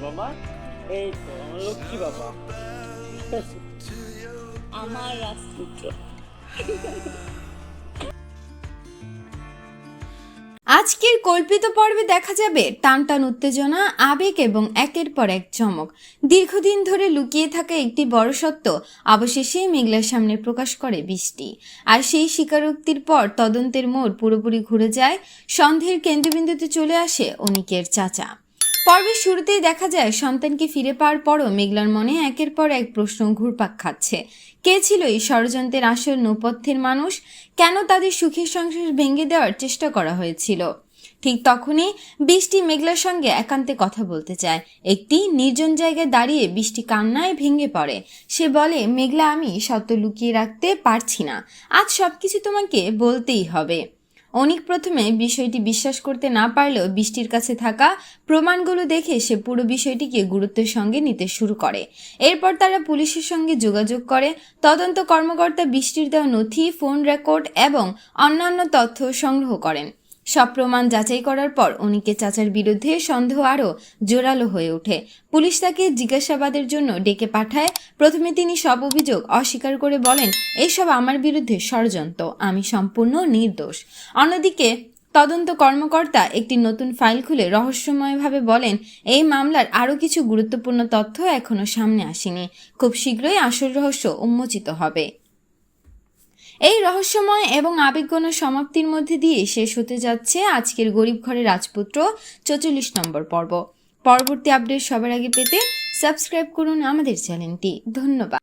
বাবা? এই তো আমার লক্ষ্মী বাবা, আমার রাজপুত্র। আজকের কল্পিত পর্বে দেখা যাবে টানটান উত্তেজনা, আবেগ এবং একের পর এক চমক। দীর্ঘদিন ধরে লুকিয়ে থাকা একটি বড় সত্য অবশেষে মেঘলার সামনে প্রকাশ করে বৃষ্টি। আর সেই স্বীকারোক্তির পর তদন্তের মোড় পুরোপুরি ঘুরে যায়। সন্দেহের কেন্দ্রবিন্দুতে চলে আসে অনিকের চাচা। পর্বের শুরুতেই দেখা যায় সন্তানকে ফিরে পাওয়ার পরও মেঘলার মনে একের পর এক প্রশ্ন ঘুরপাক খাচ্ছে। কে ছিল এই ষড়যন্ত্রের আসল নৌপথ্যের মানুষ? কেন তাদের সুখের সংসার ভেঙে দেওয়ার চেষ্টা করা হয়েছিল? ঠিক তখনই বৃষ্টি মেঘলার সঙ্গে একান্তে কথা বলতে চায়। একটি নির্জন জায়গায় দাঁড়িয়ে বৃষ্টি কান্নায় ভেঙে পড়ে। সে বলে, মেঘলা, আমি সত্য লুকিয়ে রাখতে পারছি না, আজ সবকিছু তোমাকে বলতেই হবে। অনিক প্রথমে বিষয়টি বিশ্বাস করতে না পারলেও বৃষ্টির কাছে থাকা প্রমাণগুলো দেখে সে পুরো বিষয়টিকে গুরুত্বের সঙ্গে নিতে শুরু করে। এরপর তারা পুলিশের সঙ্গে যোগাযোগ করে। তদন্ত কর্মকর্তা বৃষ্টির দেওয়া নথি, ফোন রেকর্ড এবং অন্যান্য তথ্য সংগ্রহ করেন। সব প্রমাণ যাচাই করার পর অনিকের চাচার বিরুদ্ধে সন্দেহ আরও জোরালো হয়ে ওঠে। পুলিশ তাকে জিজ্ঞাসাবাদের জন্য ডেকে পাঠায়। প্রথমে তিনি সব অভিযোগ অস্বীকার করে বলেন, এসব আমার বিরুদ্ধে ষড়যন্ত্র, আমি সম্পূর্ণ নির্দোষ। অন্যদিকে তদন্ত কর্মকর্তা একটি নতুন ফাইল খুলে রহস্যময়ভাবে বলেন, এই মামলার আরও কিছু গুরুত্বপূর্ণ তথ্য এখনো সামনে আসেনি, খুব শীঘ্রই আসল রহস্য উন্মোচিত হবে। এই রহস্যময় এবং আবেগঘন সমাপ্তির মধ্যে দিয়ে শেষ হতে যাচ্ছে আজকের গরিব ঘরের রাজপুত্র ৪৪ নম্বর পর্ব। পরবর্তী আপডেট সবার আগে পেতে সাবস্ক্রাইব করুন আমাদের চ্যানেলটি। ধন্যবাদ।